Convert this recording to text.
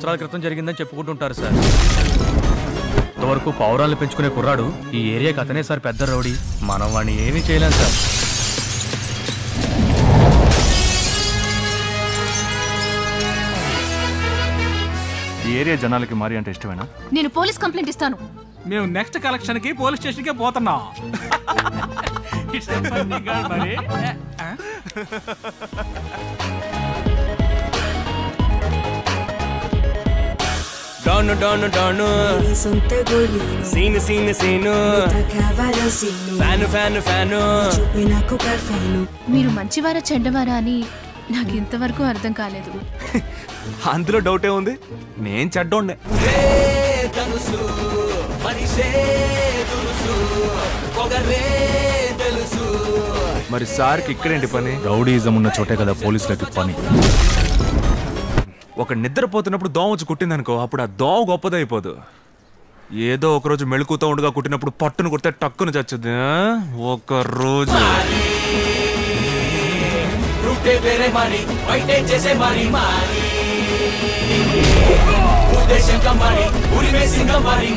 సంవత్సరాల క్రితం జరిగిందని చెప్పుకుంటుంటారు సార్. ఇంతవరకు పౌరాలను పెంచుకునే కుర్రాడు ఈ ఏరియాకి అతనే సార్ పెద్ద రౌడీ. మనం వాడిని ఏమీ చేయలేం సార్. ఈ ఏరియా జనాలకి మారి అంటే ఇష్టమేనా? నేను పోలీస్ కంప్లైంట్ ఇస్తాను. మేము నెక్స్ట్ కలెక్షన్ కి పోలీస్ స్టేషన్ కే పోతున్నాం. Donno donno donno Horizonte golino Sino sino sino Cavalosino Fano fano fano Chupinaco cafeno మీరు మంచివారా చెడ్డవారా అని నాకు ఇంతవరకు అర్థం కాలేదు. అందులో డౌటే ఉంది, నేను చెడ్డోండే. మరి సార్కి ఇక్కడేంటి పని? రౌడీజం ఉన్న చోటే కదా పోలీసులకి పని. ఒక నిద్రపోతున్నప్పుడు దోమ వచ్చి కుట్టిందనుకో, అప్పుడు ఆ దోమ గొప్పదైపోదు. ఏదో ఒకరోజు మెళుకుతో ఉండగా కుట్టినప్పుడు పట్టును కుడితే టక్కును చచ్చుద్ది. ఒక రోజు ఉద్దేశం కమ్మని ఉరిమే సింగం మరి